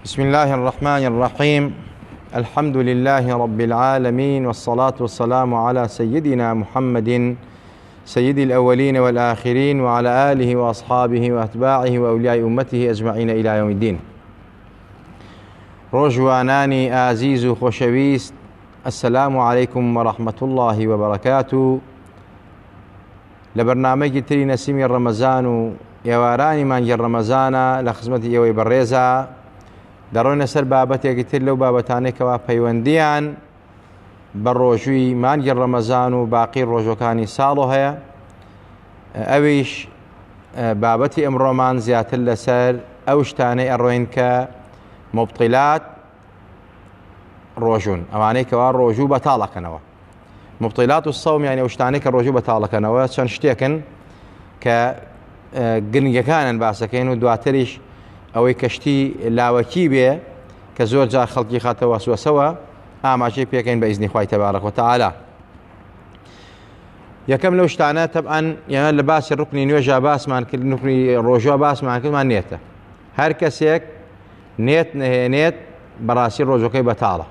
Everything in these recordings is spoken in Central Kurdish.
بسم الله الرحمن الرحيم. الحمد لله رب العالمين، والصلاة والسلام على سيدنا محمد سيد الأولين والآخرين، وعلى آله وأصحابه وأتباعه وأولياء أمته أجمعين إلى يوم الدين. روجواناني آزيز خوشويست، السلام عليكم ورحمة الله وبركاته. لبرنامج تري نسيم رمضان يواراني مانجر رمضان لخدمة يوي بريزا دەڕۆینە سەر بابەتێکی تر لەو بابەتانێکەوە پەیوەندیان بە ڕۆژووی مانگی ڕەمەزان و باقی ڕۆژەکانی ساڵۆ هەیە. ئەویش بابەتی ئەمڕۆمان زیاتر لەسەر ئەو شتانەی ئەڕۆین کە مبطیلات ڕۆژون، ئەوانەی کەوا ڕۆژوو بەتاڵەکەنەوە. مبطیلات و سەوم یانی ئەو شتانەی کە ڕۆژوو بەتاڵەکەنەوە چەند شتێکن کە گرنگەکانن باسەکەین و دواتریش ئەوەی کەشتی لاوەکی بێ کە زۆر جار خەڵکی خاتە وەسوەسەوە ئاماژەی پێکەین بە ئیزنی خوای تەبارەک وتەعالا. یەکەم لەو شتانە تەبعەن یان لە باسی ڕوکنی نوێژە باسمان کرد، ڕوکنی ڕۆژوە باسمان کردمان نێتە. هەر کەسێک نێت نەهێنێت بەڕاستی ڕۆژەکەی بەتاڵە،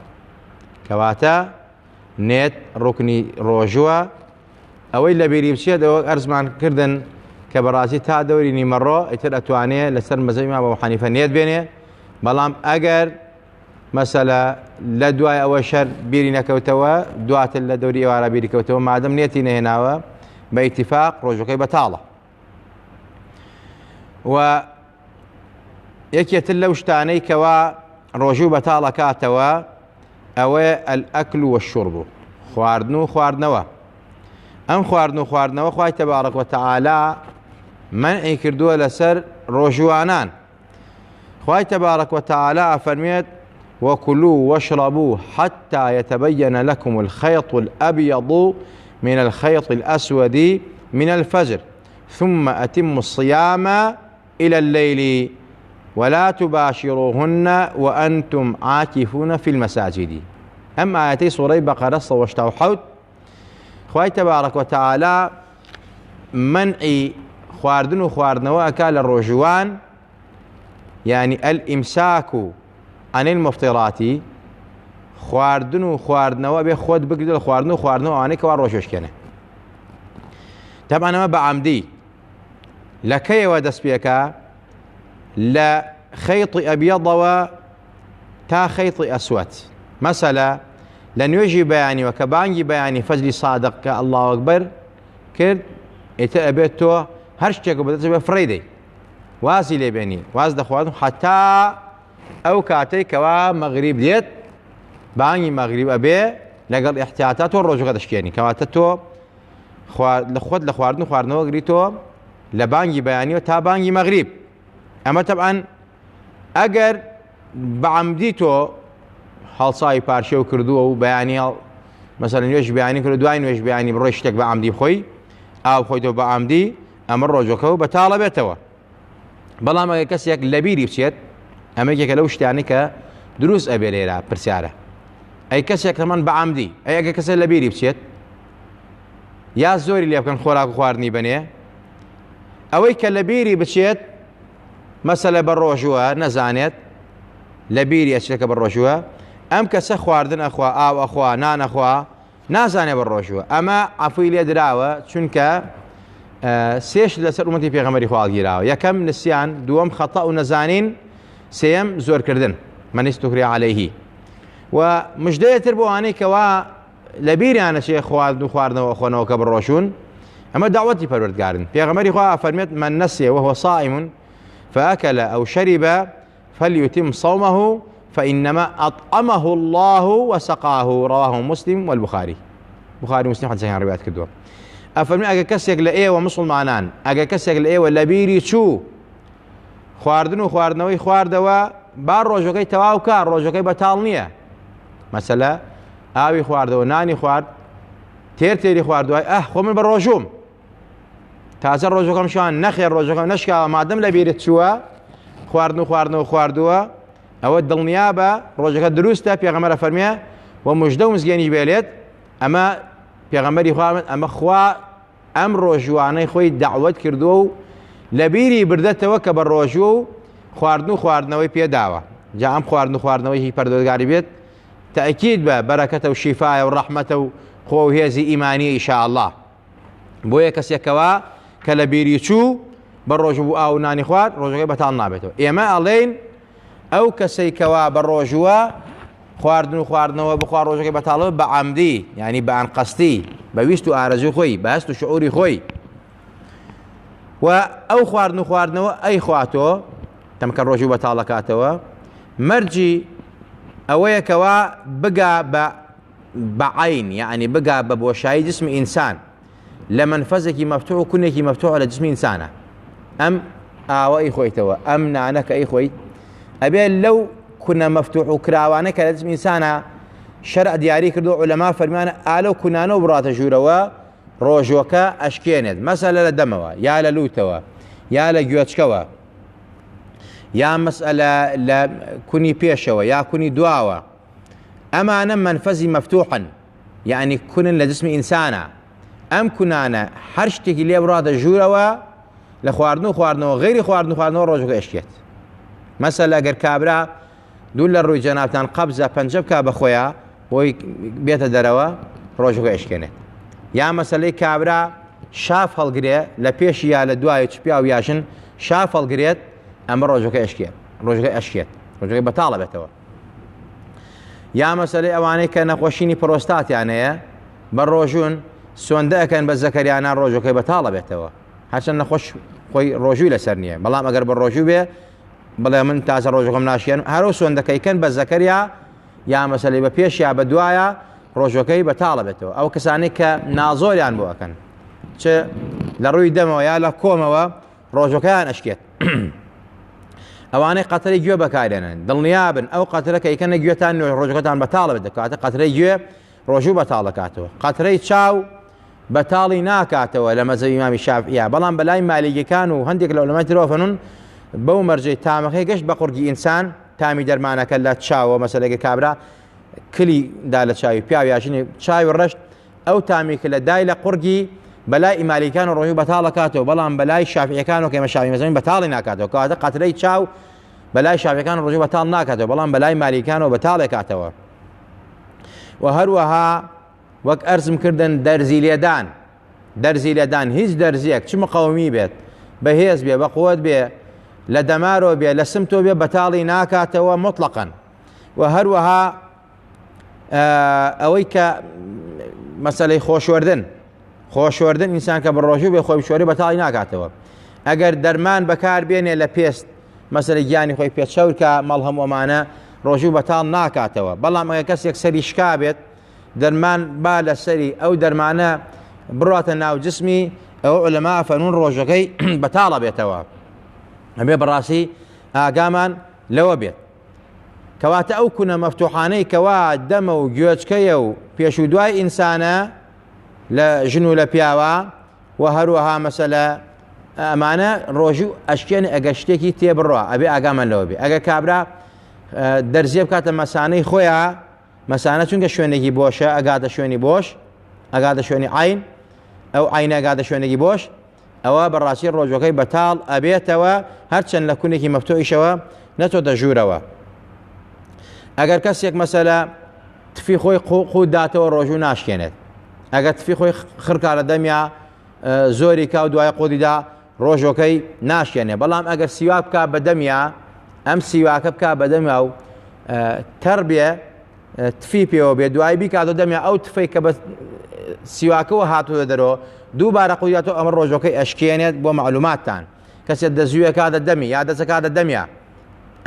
کەواتە نێت ڕوکنی ڕۆژوە. ئەوەی لە بیری بچێت ئەوە ئەرزمان کردن کە بەڕاستی تا دەوری نیمەڕۆ ئیتر ئەتوانێت لەسەر مەزەبی ئیمام ئەبوو حەنیفە نێت بێنێ، بەڵام ئەگەر مەسەلە لە دوای ئەوە شەر بیری نەکەوتەوە دواتر لە دەوری ئێوارە بیری کەوتەوە مادەم نێتی نەهێناوە بە ئیتیفاق ڕۆژەکەی بەتاڵە. و یەکێتر لەو شتانەی کەوا ڕۆژوو بەتاڵە کاتەوە ئەوەیە ئەلئەکل وەشورب، خواردن و خواردنەوە. ئەم خواردن و خواردنەوە خوای تەبارەک وتەعالا منعی کردووە لەسەر ڕۆژوانان. خوای تەبارەک وتەعالا ئەفەرمێت وكلوا واشربوا حتى يتبين لكم الخيط الأبيض من الخيط الأسود من الفجر ثم أتموا الصيام إلى الليل ولا تباشروهن وأنتم عاكفون في المساجد. أما آياتي سورة بقرة 187 خوای تەبارەک وتەعالا منعی خواردن و خواردنەوە ئەکا لە ڕۆژوان، یعنی ئەلئیمساک عن المفطراتی، خواردن و خواردنەوە بێ خۆت بگرێت لە خواردن و خواردنەوە ئەوانەی کەوا ڕۆژێشکێنێ. تەبعەن ئەمە بە عەمدی لە کەیەوە دەست پێکا لە خەیطی ئەبیەضەوە تا خەیطی ئەسوەد. مەسەلە لە نوێژی بەیانیوە کە بانگی بەیانی فەجری سادق کە ئەڵڵاهو ئەکبەر کرد، ئیتر ئەبێت تۆ هەر شتێک بەدەست بێ فڕێ دەی، وازی لێبێنی، واز دەخواردن حتا ئەو کاتەی کەوا مەغریب دێت، بانگی مەغریب ئەبێ لەگەڵ ئیحتیاتا تۆ ڕۆژەکە دەشکێنی، کەواتە تۆ لە خۆت لە خواردن و خواردنەوە گریتۆ لە بانگی بەیانیوە تا بانگی مەغریب. ئەمە تەبعەن ئەگەر بە عەمدی تۆ هەڵسای پارچە و کردووە و بەیانی مەسەلەن نوێژ بەیانی کرد و دوای نوێژ بەیانی بڕۆی شتێک بە عەمدی بخۆی ئاو بخۆیتەوە بە عەمدی، ئەمە ڕۆژەکە بەتاڵە بێتەوە. بەڵام ئەگەر کەسێک لە بیری بچێت، ئەمە یەکێکە لەو شتانی کە دروست ئەبێ لێرە پرسیارە. ئەی کەسێک هەمان بە عەمدی، ئەی ئەگەر کەسێک لە بیری بچێت یا زۆری لێ بکەن خۆراک و خواردنی بنێ، ئەوەی کە لە بیری بچێت مەسەلە بە ڕۆژووە نەزانێت لە بیری ئەچێتکە بە ڕۆژووە، ئەم کەسە خواردن ئەخوا، ئاو ئەخوا، نان ئەخوا، نازانێ بە ڕۆژووە، ئەمە عەفوی لێ دراوە چونکە سێش لەسەر ئومەتی پێغەمبەری خوا هەڵگیراوە. یەکەم نسیان، دووەم خەتە و نەزانین، سێیەم زۆرکردن من ئیستوکری عەلەیهی. و مژدەیەتر بۆ ئەوانەی کەوا لە بیریانە چێ خواردن و خواردنەوە خۆنەوە کە بڕۆژون، ئەمە داوەتی پەروەردگارن. پێغەمبەری خوا فەرمێت من نسي وهو صائم فأكل أو شرب فليتم صومه فإنما أطعمه الله وسقاه. رواه مسلم والبخاري. بخاري ومسلم حديثان روايات كدوه. أفرمي أجا كسيك لإيه ومسلمانان، أجا كسيك لإيه ولا بيري شو خواردن و خواردنەوەی خواردەوە با ڕۆژەکەی تەواو کار، ڕۆژەکەی بەتاڵ نییە. مەسەلە ئاوی خواردەوە، نانی خوارد، تێری خواردووای خۆ من بە ڕۆژوم تازە ڕۆژەکەم شوان نەخێر ڕۆژەکەم نەشکاوە، مادەم لە بیرت چووە خواردن و خواردنەوە خواردووە، ئەوە دڵنیا بە ڕۆژەکە دروستە. پێغەمبەر فەرمێ و مژدە و مزگەنی بێلێت، ئەمە پێغەمبەری خوا ئەمە خوا ئەم ڕۆژوانەی خۆی دعوەت کردووە و لە بیری بردەتەوە کە بە ڕۆژوو و خواردن و خواردنەوەی پێداوە. جا ئەم خواردنەوەی پەروەردگاری بێت تأکید بە بەرەکەتە و شیفایە و ڕەحمەتە و خۆ و هێزی ئیمانی ئینشاءالله. بۆیە کەسێکەوە کە لە بیری چوو بە ڕۆژ بوو ئاو نانی خوارد ڕۆژەکەی بەتاڵ نابێتەوە. ئێمە ئەڵێن ئەو کەسێکەوە بە ڕۆژووە خواردن و خواردنەوە بخوار ڕۆژەکەی بەتاڵەوە بە عەمدی یعنی بە ئەنقەستی بە ویست و ئارەزوی خۆی بە هەست و شعوری خۆی و ئەو خواردن و خواردنەوە ئەی خواتۆ تەمکە ڕۆژی بەتاڵەکاتەوە مەرجی ئەوەیەکەوە بگا بە عین یعنی بگا بە بۆشایی جسمی ئینسان لە منفەزێکی مەفتوح و کونێکی مەفتوحە لە جسمی ئینسانە. ئەم ئاوە ئەی خۆیتەوە ئەم نانەکە ئەی خۆیت ئەبێت لەو کونە مەفتوح و کراوانە کە لە جسمی ئینسانە شەرع دیاری کردو عولەما فەرمیانە ئالە کونانە و بڕاتە ژوورەوە ڕۆژوەکە ئەشکێنێت مەسەلە لە دەمەوە یا لە لووتەوە یا لە گوێچکەوە یا مەسئلە لە کونی پێشەوە یا کونی دواوە ئەمانە منفەزی مەفتوحن یعنی کونن لە جسمی ئینسانە. ئەم کونانە هەر شتێکی لێ بڕاتە ژوورەوە لە خواردن و خواردنەوە غەیری خواردن و خواردنەوە ڕۆژەکە ئەشکێت. مەسەلە ئەگەر کابرا دوو لە ڕووی جەنابتان قەبزە پەنجە بکا بە خۆیان بۆی بێتە دەرەوە ڕۆژەکە ئەشکێنێت. یا مەسەلەی کابرا شاف هەڵگرێ لە پێشی یا لە دوای چپیا و یاشن شاف هەڵگرێت ئەمە ڕۆژەکە ئەشکێت ڕۆژەکەی بەتاڵە بێتەوە. یا مەسەلەی ئەوانەی کە نەخۆشینی پرۆستاتیان هەیە بە ڕۆژوون سۆندە ئەکەن بە زەکەریانە ڕۆژەکەی بەتاڵە بێتەوە هەرچەند نەخۆش خۆی ڕۆژووی لەسەر نییە بەڵام ئەگەر بە ڕۆژوو بێ بڵێ من تازە ڕۆژەکەم ناشێن هەرو سۆندەکەیکەن بە زەکەریا یا مەسەلەی بە پێش یا بە دوایە ڕۆژەکەی بەتاڵە بێتەوە. ئەو کەسانی کە نازۆریان بۆ ئەکەن چ لە ڕووی دەمەوە یا لە کۆمەوە ڕۆژەکەیان ئەشکێت ئەوانەی قەتەری گوێ بەکارێنن دڵنیابن ئەو قەترەکە ئیکەنە گوێتان ڕۆژەکەتان بەتاڵە بێت دەکاتە قەترەی گوێ ڕۆژوو بەتاڵەکاتەوە قەترەی چاو بەتاڵی ناکاتەوە لە مەذهەبی ئیمامی شافعیە بەڵام بەلای مالیکیەکان و هەندێک لە عولەمای ترەوە فەرموون بەو مەرجەی تامەکەی گەشت بە قورگی ئینسان تامی دەرمانەکە لە چاوە مەسەلەیەکی کابرا کلی دا لە چاوی پیاوی یاشنی چاوی ڕەشت ئەو تامی کە لە دای لە قورگی بەلای ئیمالیکان و ڕۆژوو بەتاڵەکاتەوە بەڵام بەلای شافعیەکان و کە ئێمە شافعی مەذهبین بەتاڵی ناکاتەوە کەواتە قەترەی چاو بەلای شافعیەکان و ڕۆژوو بەتاڵ ناکاتەوە بەڵام بەلای مالیکانەوە بەتاڵێکاتەوە. و هەروەها وەک ئەرزم کردن دەرزی لێدان هیچ دەرزیەک چ مقەومی بێت بەهێز بێ بە قووەت بێ لە دەمارەوە بێ لە سمتۆ بێ بەتاڵی ناکاتەوە مطلقاً. و هەروەها ئەوەی کە مەسەلەی خۆشوەردن ئینسان کە بڕۆژوو بێ خۆی بشۆری بەتاڵی ناکاتەوە. ئەگەر دەرمان بەکار بێنێ لە پێست مەسەلەی گیانی خۆی پێچەور کە مەڵ هەموو ئەمانە ڕۆژوو بەتاڵ ناکاتەوە بەڵام ئەگەر کەسێک سەری شکا بێت دەرمان با لە سەری ئەو دەرمانە بڕاتە ناو جسمی ئەو عولەما فەرموون ڕۆژەکەی بەتاڵە بێتەوە. ئەبێ بەڕاستی ئاگامان لەوە بێت کەواتە ئەو کونە مەفتوحانەی کەوا دەمە و گوێچکەیە و پێش و دوای ئینسانە لە ژن و لە پیاوە و هەروەها مەسەلە ئەمانە ڕۆژوو ئەشکێن ئەگە شتێکی تێبڕوە ئەبێ ئاگامان لەوە بێ. ئەگەر کابرا دەرزیە بکاتە مەسانەی خۆیان مەسانە چونکە شوێنێکی بۆشە ئەگاتە شوێنی بۆش ئەگاتە شوێنی عین ئەو عینە ئەگاتە شوێنێکی بۆش ئەوە بەڕاستی ڕۆژەکەی بەتاڵ ئەبێتەوە هەرچەند لە کونێکی مەفتوحیشەوە نەچۆتە ژوورەوە. ئەگەر کەسێک مەسەلە تفی خۆی قووت داتەوە ڕۆژوو ناشکێنێت ئەگەر تفی خۆی خڕکا لە دەمیا زۆری کا و دوای قۆدیدا ڕۆژەکەی ناشکێنێ بەڵام ئەگەر سیوا بکە بە دەمیا ئەم سیواکە بکە بە دەمیا و تەڕ بێ تفی پێوە بێ دوای بیکاتەوە دەمیا ئەو تفەی کە بە سیواکەوە هاتووە دەرەوە دووبارە قویاتەوە ئەمە ڕۆژەکەی ئەشکێنێت بۆ معلوماتتان کەسێک دەزوویە کاتە دەمی یا دەسەکاتە دەمیا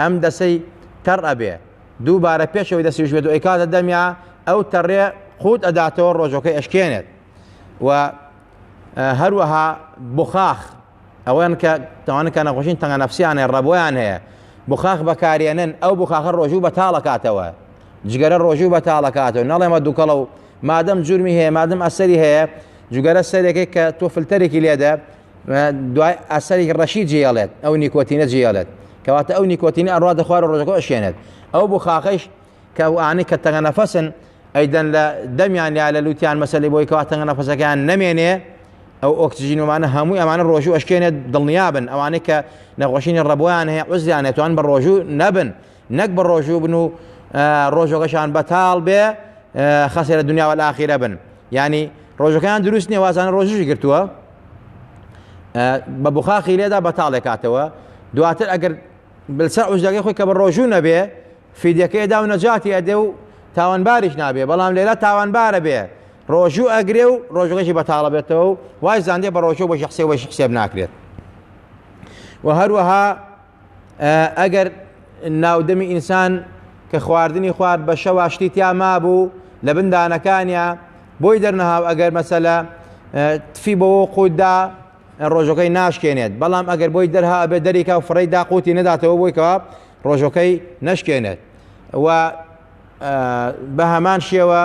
ئەم دەسەی تەڕ ئەبێ دووبارە پێشەوەی دەسیش بێت و ئەیکاتە دەمیا ئەو تەڕێ قووت ئەداتەوە ڕۆژەکەی ئەشکێنێت. و هەروەها بخاخ ئەوەن کە تەوانە کە نەخۆشین تەنگە نەفسییان هەیە ڕەبۆیان هەیە بخاخ بەکارێنن ئەو بخاخە ڕۆژوو بەتاڵەکاتەوە جگەرە ڕۆژوو بەتاڵەکاتەوە نەڵێمە دووکەڵە و مادەم جورمی هەیە مادەم ئەسەری هەیە جگەرە سەرێکی کە تۆ فلتەرێکی لێدە دوای ئەسەری ڕەشی جێڵێت ئەو نیکۆتینە جێڵێت کەواتە ئەو نیکۆتینە ئەڕوا دەخوارە ڕۆژەکە ئەشێنێت ئەو بخاخەش کە ئەوانەی کە تەنگە نەفەسن ئەیدەن لە دەمیان یا لە لوتیان مەسەلەی بۆی کەوا تەنگە نەفەسەکەیان نەمێنێ ئەو ئۆکسجینومانە هەمووی ئەمانە ڕۆژوو ئەشکێنێت دڵنیابن ئەوانەی کە نەخۆشینی ڕەبۆیان هەیە عوزیان هەیە توان بە ڕۆژوو نەبن نەک بە ڕۆژوو بن و ڕۆژۆکەشان بەتاڵ بێ خەسێرە دنیا و ئاخیرە بن. یعنی ڕۆژەکەیان دروست نییە وازانە ڕۆژوشی گرتووە بە بخاخی لێدا بەتاڵێک کاتەوە دواتر ئەگەر بلسەر عوزدەکەی خۆی کە بە ڕۆژوو نەبێ فیدەکەی ئەدا و نەجاتی ئەدێ و تاوانباریش نابێ بەڵام لێرە تاوانبارە بێ ڕۆژوو ئەگرێ و ڕۆژەکەشی بەتاڵە بێتەوە و وای زاندێ بە ڕۆژوو بە شخصێ وەشی حسێب ناکرێت. و هەروەها ئەگەر ناودەمی ئینسان کە خواردنی خوارد بە شەوا شتی تیا مابوو لە بندانەکانیە بۆی دەرنەهاو ئەگەر مەسەلە تفی بەوە قوتدا ڕۆژەکەی ناشکێنێت بەڵام ئەگەر بۆی دەرها ئەبێ دەریکا و فڕی داقوتی نەداتەوە بۆی کەوا ڕۆژەکەی نەشکێنێت. و بە هەمان شێوە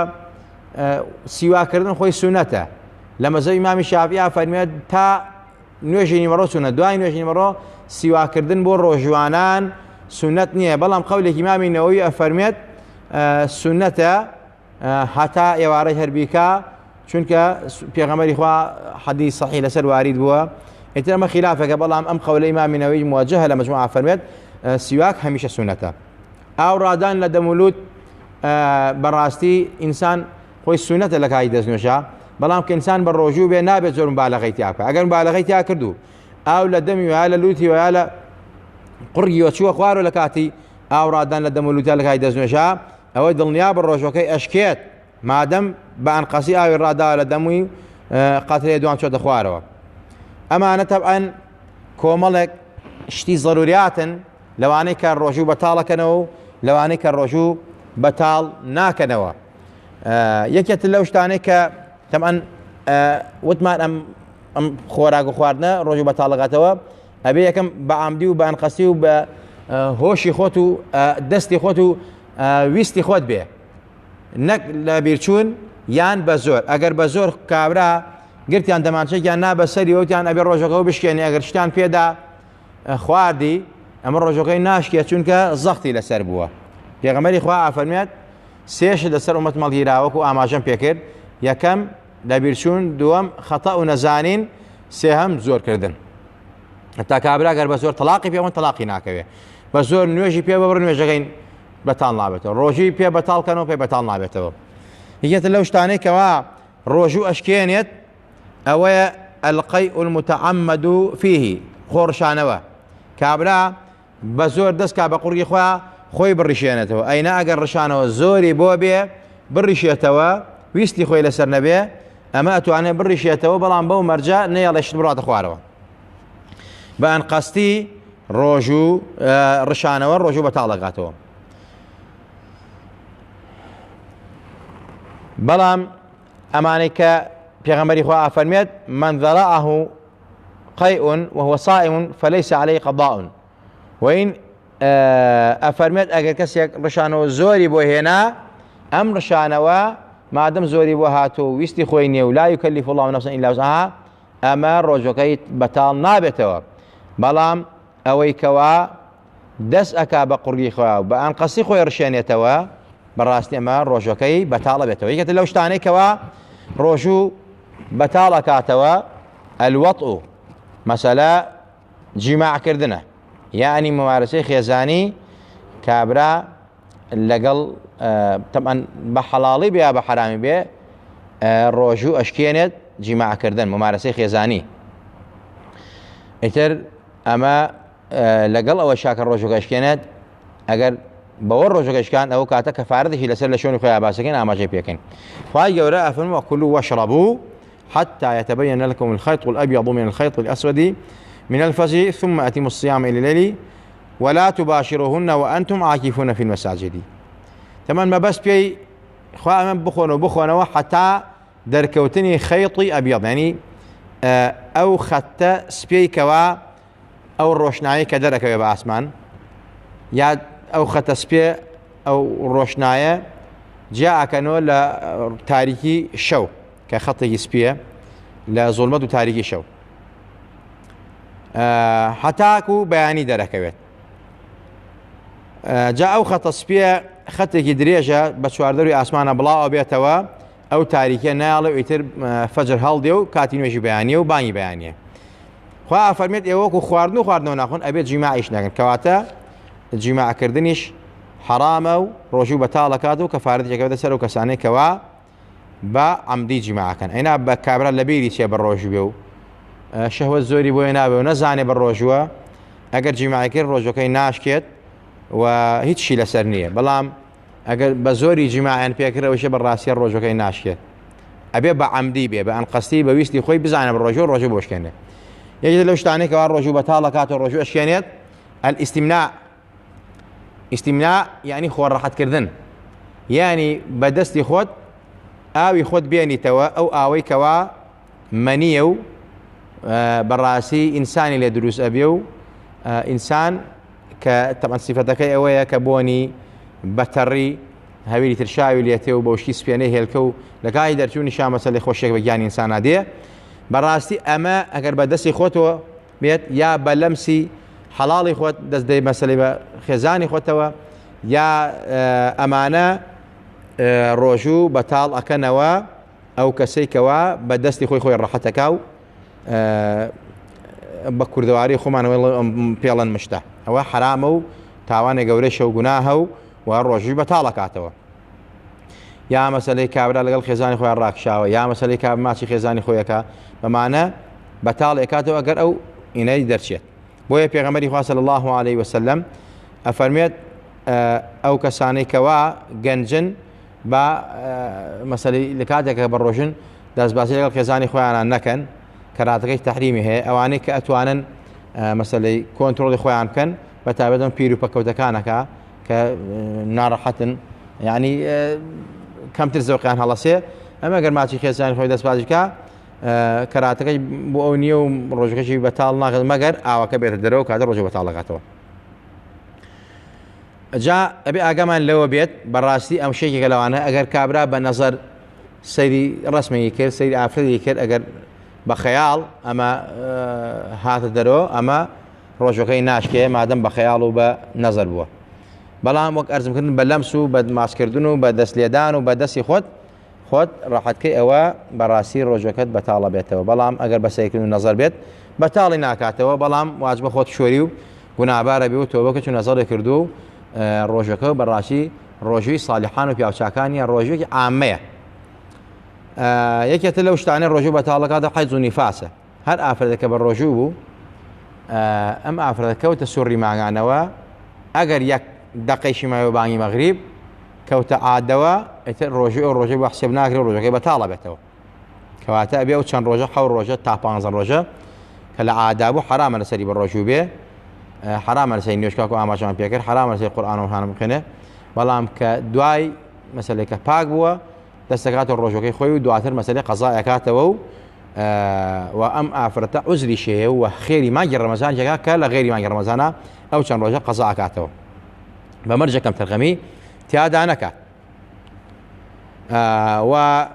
سیواکردن خۆی سونەتە لە مەزەبی ئیمامی شافعی فەرمێت تا نوێژی نیمەڕۆ سونەت دوای نوێژی نیمەڕۆ سیواکردن بۆ ڕۆژوانان سونەت نییە بەڵام قەولێکی ئیمامی نەوەوی ئەفەرمێت سونەتە هەتا ئێوارەی هەربیکا چونکە پێغەمبەری خوا حەدیث صحیح لەسەر وارد بووە. ئیتر ئەمە خلافەکە بەڵام ئەم قەولەی ئیمامی نەوەوی موجهە لە مەجموعە فەرمێت سیواک هەمیشە سونەتە. ئاو ڕادان لە دەمولوت بەڕاستی ئینسان خۆی سونەتە لە کاتی دەستنوێژە بەڵام کە ئینسان بە ڕۆژوو بێ نابێت زۆر مبالەغەی تیا بکات. ئەگەر مبالەغەی تیا کردو ئاو لە دەمی وایە لە لوتی وایە لە قڕگی وە چووە خوارەوە لە کاتی ئاوڕادان لە دەمولوتە لە کاتی دەستنوێژە ئەوەی دڵنیا بە ڕۆژەکەی ئەشکێت مادەم بە ئەنقەسی ئاوی ڕاداوە لە دەمووی قەترەی دوام چۆتە خوارەوە. ئەمانە تەبعەن کۆمەڵێک شتی ضروریاتن لەوانەی کە ڕۆژوو بەتاڵەکەنەوە و لەوانەی کە ڕۆژوو بەتاڵ ناکەنەوە. یەکێت لەو شتانەی کە تەبعەن وتمان ئەم خۆراک و خواردنە ڕۆژوو بەتاڵەکاتەوە ئەبێ یەکەم بە عامدی و بە ئەنقەسی و بە هۆشی خۆت و دەستی خۆت و ویستی خۆت بێ نەک لە بیرچوون یان بە زۆر. ئەگەر بە زۆر کابرا گرتیان دەمانچێکیان نا بەسەری وتیان ئەبێ ڕۆژەکەەوە بشکێنی ئەگەر شتیان پێدا خواردی ئەمە ڕۆژەکەی ناشکێت چونکە زەختی لەسەر بووە. پێغەمبەری خوا ئافەرمێت سێش لەسەر ئومەت مەڵگیراوەکو و ئاماژەم پێکرد یەکەم لە بیرچوون دووەم خەتە و نەزانین سێهەم زۆرکردن. هەتا کابرا گەر بە زۆر تەلاقی پێوەن تەلاقی ناکەوێت بە زۆر نوێژی پێ ببڕ نوێژەکەی بەتاڵ نابێتەوە ڕۆژی پێ بەتاڵکەنەوە پێ بەتاڵ نابێتەوە. یەکێتە لەو شتانەی کەوا ڕۆژوو ئەشکێنێت ئەوەیە القەیء المتعەمەد فیه خۆڕشانەوە کابرا بە زۆر دەستکا بە قوڕگی خۆی بڕیشێنێتەوە ئەینا ئەگەر ڕشانەوە زۆری بۆ بێ بڕیشێتەوە ویستی خۆی لەسەر نەبێ ئەمە ئەتوانێت بڕیشێتەوە بەڵام بەو مەرجە نەیەڵێشت بڕاتە خوارەوە. بە ئەنقەستی ڕۆژوو ڕشانەوە ڕۆژوو بەتاڵەکاتەوە. بەڵام ئەمانەی کە پێغەمبەری خوا ئافەرمێت من ذرأه قيء وهو صائم فليس عليه قضاء وإن ئەفەرمێت ئەگەر کەسێک ڕشانەوە زۆری بۆ هێنا ئەم ڕشانەوە مادەم زۆری بۆ هاتوو ویستی خۆی نییە و لا يكلف الله نفسا إلا وسعها ئەمە ڕۆژەکەی بەتاڵ نابێتەوە. بەڵام ئەوەی کەوا دەست ئەکا بە قوڕگی خۆیان و بە ئەنقەسی خۆی ڕشێنێتەوە بەڕاستی ئەمە ڕۆژەکەی بەتاڵە بێتەوە. یەکێتە لەو شتانەی کەوا ڕۆژوو بەتاڵ ئەکاتەوە الوەطء مەسەلە جیماعکردنە یعنی ممارسەی خێزانی کابرا لەگەڵ تەبعەن بە حەڵاڵی بێ بە حەرامی بێ ڕۆژوو ئەشکێنێت جیماعکردن ممارسەی خێزانی. ئیتر ئەمە لەگەڵ ئەوە شاکە ڕۆژەکە ئەشکێنێت ئەگەر بەوە ڕۆژەکەشکان ئەو کاتە کەفارەتێکی لەسەر لە شوێنی خۆیان باسەکەین ئاماژەی پێکەین. خوای گەورە ئەفەرمێ وەکولوا واشربوا حتى يتبين لكم الخيط الأبيض من الخيط الأسود من الفجر ثم أتموا الصيام إلى الليل ولا تباشروهن وأنتم عاكفون في المساجد. تمام ما بس بي خوا من بخون حتى دركوتني خيطي أبيض يعني أو خط سبي كوا أو الروشناية كدرك بأسمان يا أو خط سبي أو الروشناية جاء كانوا لتاريخي شو كخطي سبيه لظلمة تاريخي شو حتاكو بياني دركويت جاء أو خط سبيه خطي دريجة بشواردري أسمان بلا بيتوا أو تاريخي نال ويتر فجر هالديو كاتين وجي بيانية وباني بيانية خوا فرميت إيوكو خواردنو ناخون أبيت جماعيش ناكن كواتا جماع كردنيش حرامە و ڕۆژوو بەتاڵەکات و کەفارەتێکەکەوتە سەر و کەسانێکەوە بە عەمدی جیماعەکەن ئەینا بە کابرا لە بیری چێ بە ڕۆژوو بێ و شەهوەت زۆری بۆیە نابێ و نەزانێ بە ڕۆژووە ئەگەر جیماعەکەی ڕۆژەکەی ناشکێت و هیچی لەسەر نییە بەڵام ئەگەر بە زۆری جیماعیان پێکردەوەشە بەڕاستیە ڕۆژەکەی ناشکێت ئەبێ بە عەمدی بێ بە ئەنقەستی بەویستی خۆی بزانە بە ڕۆژوو ڕۆژوو بۆشکێنێ یەکێک لەو شتانێکەوە ڕۆژوو بەتاڵەکات و ڕۆژوو ئەشکێنێت الاستمناء استمناء يعني خۆ ڕەحەتکردن یعنی بەدەستی خۆت ئاوی خۆت بێنیتەوە ئەو ئاوەی کەوا مەنیە و بەڕاستی ئینسانی لێ دروست ئەبێ و ئینسان کە تەمەن سیفەتەکەی ئەوەیە کە بۆنی بەتەڕی هەویری ترشاوی لێتێ و بەوشی سپێنەی هێلکە و لە کاتی دەرچوونی شا مەسەلەی خۆشیێک بە گیانی ئینسانە دێ بەڕاستی ئەمە ئەگەر بەدەستی خۆتەوە بێت یا بە لەمسی حەڵاڵی خۆت دەست دەی مەسەلەی بە خێزانی خۆتەوە یا ئەمانە ڕۆژوو بەتاڵ ئەکەنەوە ئەو کەسەی کەوا بە دەستی خۆی ڕەحەتەکا و بە کوردەواری خۆمانەوە پێڵەن مشتە ئەوە حرامە و تاوانێک گەورەی شەو گوناهە و ڕۆژووی بەتاڵەکاتەوە یا مەسەلەی کابرا لەگەڵ خێزانی خۆیان ڕاکشاوە یا مەسەلەی کاب ماچی خێزانی خۆیەکە بەمانە بەتاڵ ئەکاتەوە ئەگەر ئەو ئینەی دەرچێت بۆیە پێغەمبەری خوا صلی الله عليه وسلم ئەفەرمێت ئەو کەسانەی کەوا گەنجن بە مەسەلەی لە کاتێکە بە ڕۆژن دەستباسی لەگەڵ خێزانی خۆیانان نەکەن کەراتەکەی تەحریمی هەیە ئەوانەی کە ئەتوانن مەسەلەی کۆنتڕۆڵی خۆیان بکەن بە تایبەتەن پیر و پەکەوتەکانەکە کە ناڕەحەتن یعنی کەمتر زەوقیان هەڵەسێ ئەمە گەر ماچی خێزانی خۆی دەستبازی بکە کەراتەکەی بۆ ئەو نییە و ڕۆژەکەشی بەتاڵ ناکات مەگەر ئاوەکە بێتە دەرەوە کاتە ڕۆژە بەتاڵ دەکاتەوە جا ئەبێ ئاگامان لەوە بێت بەڕاستی ئەم شتێکێکە لەوانە ئەگەر کابرا بە نەزەر سەیری ڕسمێکی کرد سەیری ئافرەتی کرد ئەگەر بە خەیاڵ ئەمە هاتە دەرەوە ئەمە ڕۆژەکەی ناشکێ مادەم بە خەیاڵ و بە نەزەر بووە بەڵام وەک ئەرزمکردن بە لەمس و بە ماسکردن و بە دەستلێدان و بە دەستی خۆت ڕەحەتکەی ئەوە بەڕاستی ڕۆژەکەت بەتاڵە بێتەوە بەڵام ئەگەر بە سەیرکردن و نەزەر بێت بەتاڵی ناکاتەوە بەڵام واجبە خۆت شۆری و گونابارە بێ و تۆبەکە چون نەزەڕی کردو و ڕۆژەکە بەڕاستی ڕۆژووی ساڵحان و پیاوچاکانی ڕۆژوێکی عامەیە یەکێتە لەو شتانە ڕۆژوو بەتاڵەکاتە حەیض و نیفاسە هەر ئافرەتێکە بە ڕۆژوو بوو ئەم ئافرەتە کەوتە سوڕی ماگانەوە ئەگەر یەک دەقەیشی ماوە بانگی مەغریب کەوتە عادەوە ئیتر ڕۆژوو ئەو ڕۆژەی بە حسێب ناکرێت ڕۆژەکەی بەتاڵە بێتەوە کەواتە ئەبێ ئەو چەند ڕۆژە حەوت ڕۆژە تا 15 ڕۆژە کە لە عادا بوو حرامە لەسەری بە ڕۆژوو بێ حرامە لەسەری نوێژکاک و ئاماژەمان پێکرد حرامە لەسەری قورئان و هانم بخوێنێ بەڵام کە دوای مەسەلەیەکە پاک بووە دەستەکاتە ڕۆژەکەی خۆی و دواتر مەسەلەی قەزایەکاتەوە و ئەم ئافرەتە عوزری شێ و خێری مانگی ڕەمەزانێکە کە لە غێری مانگی ڕەمەزانە ئەو چەند ڕۆژە قەزاکاتەوە بە مەرجەکەم تەرخەمی تیادا نەکات و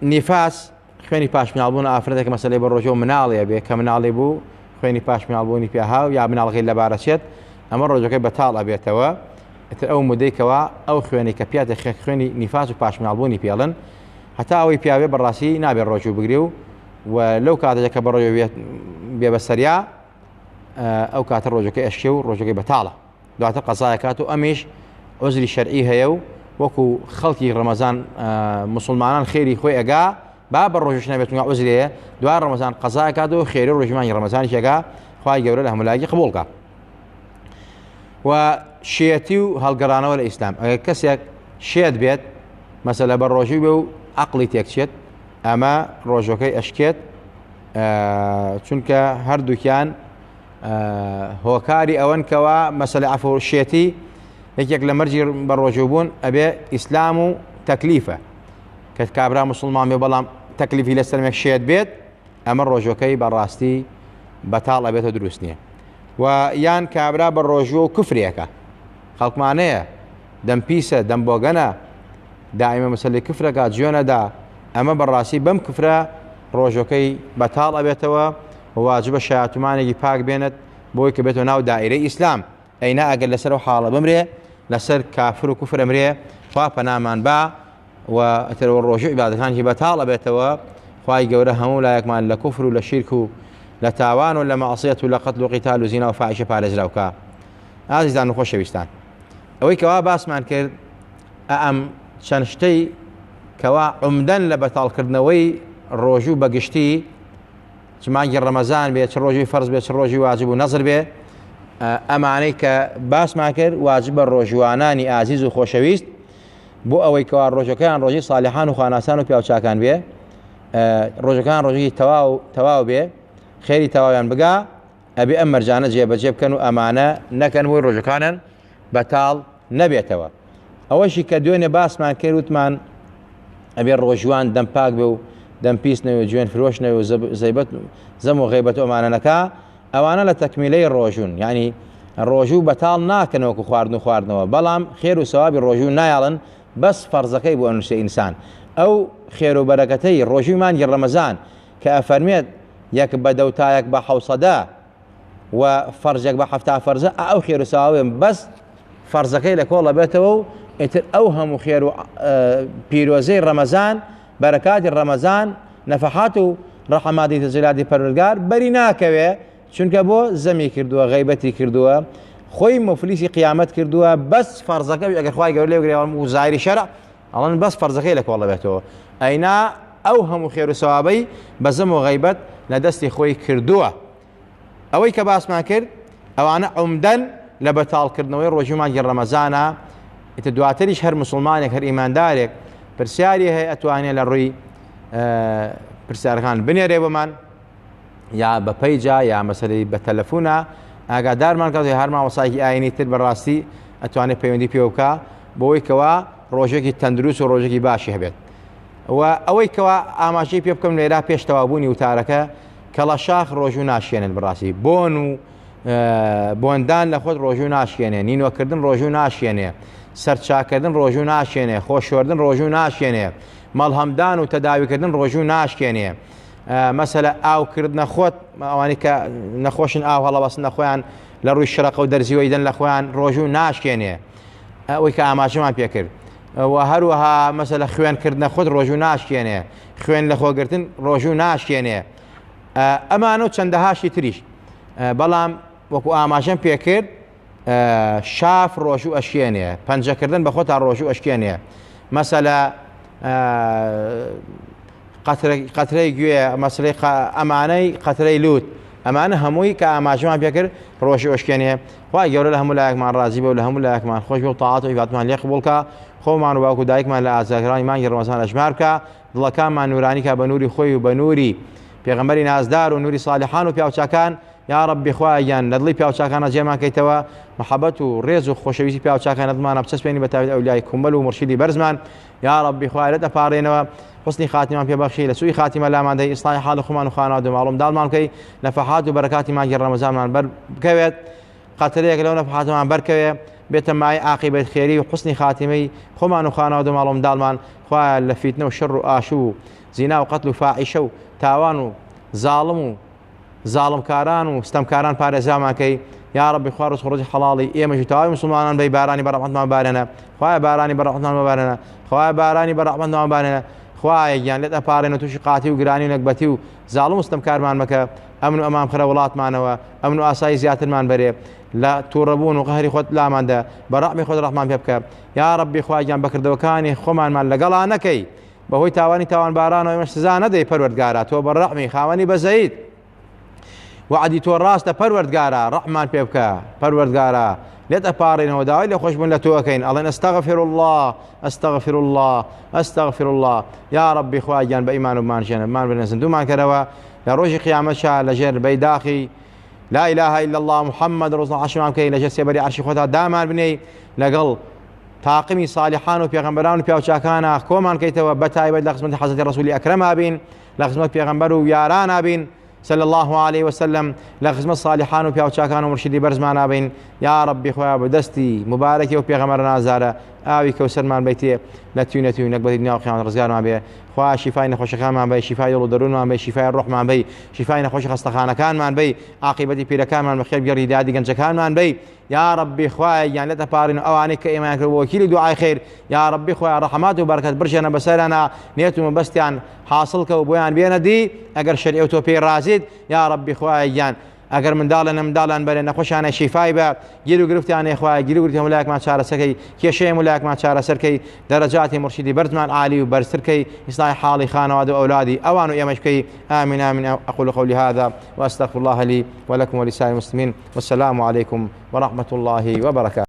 نیفاس خوێنی پاشمیناڵبوون ئافرەتێک مەسەلەی بە ڕۆژەوە مناڵێ بێ کە مناڵی بوو خوێنی پاشمیناڵبوونی پێهاو یا مناڵەکەی لەبارەچێت ئەمە ڕۆژەکەی بەتاڵ ئەبێتەوە ئەتر ئەو مودەیکەوە ئەو خوێنی کە پیاتە خوێنی نیفاس و پاشمیناڵبوونی پێڵن هەتا ئەوەی پیاوێ بەڕاستی نابێت ڕۆژوو بگرێ و لەو کاتێک کە بە ڕۆژێ بێ بەسەریا ئەو کاتە ڕۆژەکەی ئەشکێ و ڕۆژەکەی بەتاڵە دواتە قەزایەکات و ئەمیش عوزری شەرعی هەیە و وەکو خەڵکی ڕەمەزان مسلمانان خێری خۆی ئەگا با بە ڕۆژش نەبێت عوزرەیە دوای ڕەمەزان قەزایەکات و خێری و ڕۆژمانی ڕەمەزانێکێکا خوای گەورە لە هەمولایەکی قبوڵکە و شێتی و هەڵگەڕانەوە لە ئیسلام ئەگەر کەسێک شێت بێت مەسەلە بە ڕۆژووی بێ و عەقڵی تێکچێت ئەمە ڕۆژەکەی ئەشکێت چونکە هەردووکیان هۆکاری ئەوەن کەوا مەسەلە عەفو شێتی یەکێک لە مەرجی بە ڕۆژوو بوون ئەبێ ئیسلام و تەکلیفە کە کابرا مسلمان بێ بەڵام تەکلیفی لەسەرمێک شێت بێت ئەمە ڕۆژەکەی بەڕاستی بەتاڵ ئەبێتە دروست نییە و یان کابرا بە ڕۆژوە و کوفرێکە خەڵکمانەیە دەم پیسە دەم بۆگەنە دائیمە مەسەلەی کفرەکە جوێنەدا ئەمە بەڕاستی بەم کفرە ڕۆژەکەی بەتاڵ ئەبێتەوە واجبە شایەتومانێکی پاک بێنێت بۆی کە بێتەوە ناو دائیرەی ئیسلام ئەینا ئەگەر لەسەر و حاڵە بمرێ لەسەر کافر و کوفر ئەمرێ خوا پەنامان با و ئەتەرەوە ڕۆژوو عیبادەتەکانی بەتاڵ ئەبێتەوە خوای گەورە هەموو لایەکمان لە کوفر و لە شیرک و لە تاوان و لە مەعسیەت و لە قەتل و قیتال و زینا و فاحیشە پارێزراوکە. ئازیزان و خۆشەویستان، ئەوەی کەوا باسمان کرد ئەم چەند شتەی کەوا عومدەن لە بەتاڵکردنەوەی ڕۆژوو بەگشتی چ مانگی ڕەمەزان بێت چ ڕۆژی فەرز بێت چ ڕۆژی واجب و نەزر بێ ئەمانەی کە باسمان کرد واجبە ڕۆژوانانی ئازیز و خۆشەویست بۆ ئەوەی کەوا ڕۆژەکەیان ڕۆژی ساڵحان و خواناسان و پیاوچاکان بێ ڕۆژەکان ڕۆژی تەواو بێ خێری تەواویان بگا ئەبێ ئەم مەرجانە جێبەجێ بکەن و ئەمانە نەکەن بۆی ڕۆژەکانن بەتاڵ نەبێتەوە. ئەوەشی کە دوێنێ باسمان کرد وتمان ئەبێ ڕۆژوان دەم پاک بێ و دەم پیس نەوێ جوێن فرۆش نەوێ و زەیبەت زەم و غەیبەت ئەمانە نەکا ئەوانە لە تەکمیلەی ڕۆژون یعنی ڕۆژوو بەتاڵ ناکەنەوەکو خواردنەوە بەڵام خێر و سەوابی ڕۆژوو نایاڵن بەس فەرزەکەی بۆ ئەنووسێ ئینسان ئەو خێر و بەرەکەتەی ڕۆژوی مانگی ڕەمەزان کە ئەفەرمێت یەک بە دەوتایەک بە حەوسەدە و فەرجێک بە حەفتا فەرزە ئەو خێر و سەواوێن بەس فەرزەکەی لە کۆڵە بێتەوە و ئیتر ئەو هەموو خێر و پیرۆزەی ڕەمەزان بەرەکاتی ڕەمەزان نەفەحات و ڕەحەماتی تەجەلاتی پەروەردگار بەری ناکەوێ چونکە بۆ زەمی کردووە غەیبەتی کردووە خۆی مفلیسی قیامەت کردووە بەس فەرزەکەی ئەگەر خوای گەورە لێ بگرێ و زایری شەرع ئەڵەن بەس فەرزەکەی لە کۆڵە بێتەوە ئەینا ئەو هەموو خێر و سەوابەی بە زەم و غەیبەت لە دەستی خۆی کردووە. ئەوەی کە باسمان کرد ئەوانە عومدەن لە بەتاڵکردنەوەی ڕۆژوو مانگی ڕەمەزانە ئیتر دواتریش هەر مسلمانێک هەر ئیماندارێک پرسیاری هەیە ئەتوانێت لە ڕووی پرسیارەکان بنێرێ بۆمان یا بە پەیجا یا مەسەلەی بە تەلەفۆنە ئاگادارمان کات هەر مامۆستایەکی ئاینی تر بەڕاستی ئەتوانێت پەیوەندی پێ بکە بۆەوەی کەوا ڕۆژێکی تەندروست و ڕۆژێکی باشی هەبێت. و ئەوەی کەوا ئاماژەی پێ بکەم لێرا پێش تەوابوونی وتارەکە کەڵە شاخ ڕۆژوو ناشێنن بڕاستی بۆن و بۆندان لە خۆت ڕۆژوو ناشێنێ نینوەکردن ڕۆژوو ناشێنێ سەرچاکردن ڕۆژوو ناشێنێ خۆشوەردن ڕۆژوو ناشێنێ مەڵهەمدان و تەداویکردن ڕۆژوو ناشکێنێ مەسەلە ئاوکردنە خۆت ئەوانی کە نەخۆشن ئاو هەڵەبەستن لە خۆیان لە ڕووی شرەقە و دەرزیوەی دەن لە خۆیان ڕۆژوو ناشکێنێ ئەوەی کە ئاماژەمان پێکرد و هەروەها مەسەلە خوێنکردنە خۆت ڕۆژوو ناشکێنێ خوێن لە خۆگرتن ڕۆژوو ناشکێنێ ئەمانە و چەندەهاشی تریش بەڵام وەکو ئاماژەم پێکرد شاف ڕۆژوو ئەشکێنێ پەنجەکردن بە خۆ تا ڕۆژوو ئەشکێنێ مەسەلە قەترەی گوێ مەسلەی ئەمانەی قەترەی لوت ئەمانە هەمووی کە ئاماژەمان پێکرد ڕۆژی ئەشکێنێ خوای گەورە لە هەموو لایەکمان ڕازی بێ و لە هەموو لایەکمان خۆش بێ و تاعات و عیبادەتمان لێ قبوڵ کە خۆمان و باوکو دایکمان لە ئازاکرانی مانگی ڕەمەزان ئەژمار بکە دڵەکانمان نورانی کە بە نووری خۆی و بە نووری پێغەمبەری نازدار و نووری ساڵحان و پیاوچاکان یا ربی خوایان لە دڵی پیاوچاکانە جێمان کەیتەوە محەبەت و ڕێز و خۆشەویستی پیاوچاکانە دڵمانە بچەسپێنی بە تایبەت ئەولیای کومەل و مرشیدی بەرزمان یا ربی خوای لە دەپارڕێنەوە حسنی خاتیمان پێبەخشی لە سوی خاتیمە لامان دەی ئیسڵاحی حاڵ خۆمان و خانەوە و ماڵم داڵمان بکەی نەفەحات و بەرەکاتی مانگی ڕەمەزانمان بکەوێت قەترەیەک لەو نەفەحاتمان بەرکەوێ بێتە مای عاقبەت خێری و حسنی خاتیمەی خۆمان و خانەوە و ماڵم داڵمان خوای لە فیتنە و شەڕ و ئاشوو و زینا و قەتل و فاحیشە و تاوان و زاڵم و زاڵمکاران و ستەمکاران پارێزامان یا ربی خوا ڕزق و ڕۆزی حەڵاڵی ئێمەشی تەواوی مسلمانان بەی بارانی بەڕەحمەتمان بارێنە خوای بارانی بەڕەحمەتمان ببارێنە خوای بارانی بەڕەحمەتمان بارێنە خوای گیان لێت ئەپارێنە تووشی قاتی و گرانی و نەکبەتی و زاڵم و ستەمکارمان مەکە ئەمن و ئەمان خرە وڵاتمانەوە ئەمن و ئاسایی زیاترمان بەرێ لە تووڕەبوون و قەهری خۆت لاماندا بەڕەحمی خۆت ڕەحمان پێ بکە یا ربی خوای گیان بەکردەوەکانی خۆمانمان لەگەڵا نەکەی بەهۆی تاوانی تاوان باران و ئێمەش سزا نەدەی پەروەردگارە تۆ بەڕەحمی خاوەنی بەزەید وعدی تۆ ڕاستە پەروەردگارە ڕەحمان پێ بکە پەروەردگارە لێت ئەپارڕێنەوە داوای لە خۆشبوون لە تۆ ئەکەین ئەڵێن ئەستەغفر الله ئەستەغفر الله ئەستەغفر الله یا ربی خوای گیان بە ئیمان و بمانژێنە بنێزن دوومان کەرەوە لە ڕۆژی قیامەتشا لەژێر بەیداخی لا إله إلا الله محمد رسول الله عشمان كي لجل سيبري عرشي خدا دامان بني لقل تاقمي صالحان و پیغمبران و پیاوچاکان کۆمان کەیتەوە بەتایبەت لە خزمەتی حەزرەتی ڕەسوولی ئەکرەما بین لە خزمەت پێغەمبەر و یارانا بین صلى الله عليه وسلم لخدمة صالحان و پیاوچاکان و مرشدی بەرزمان بین یا ربی خویا بەدەستی مبارەکی و پێغەمبەر نازارە ئاوی کەوسەرمان بیتێ لە توینەتی و نەکبەتی دنیا و قیامەت ڕزگارمان بێ خوا شیفای نەخۆشەکانمان بێ شیفای دڵ و دەروونمان بێ شیفای ڕۆحمان بێ شیفای نەخۆشی خەستەخانەکانمان بێ عاقبەتی پیرەکانمان بەخێر بگەڕی هیدایەتی گەنجەکانمان بێ یا ربی خوای یان لێتە پارڕێن ئەوانەی کە ئێمەیان کرد وەکیلی دوعای خێر یا ربی خوای ڕەحمات و بەرەکەت برژێنە بەسەرانە نێت و مەبەستیان حاصل کە و بۆیان بێنە دی ئەگەر شەریعە و تۆ پێی ڕازیت یا ربی خوای یان ئەگەر منداڵان بەرێ نەخۆشیانە شیفای بە گیر و گرفتیانێ خوای گیر و گرفتی هەمولایەکمان چارەسەرکەی کێشەیە هەمولایەکمان چارەسەرکەی دەرەجاتی مرشیدی بەرزمان عالی و بەرزترکەی ئیسلاحی حاڵی خانەوادە و ئەولادی ئەوان و ئێمەش بکەی آمين آمين أقول قولي هذا وأستغفر الله لي ولكم ولسائر المسلمين والسلام عليكم ورحمة الله وبركاته.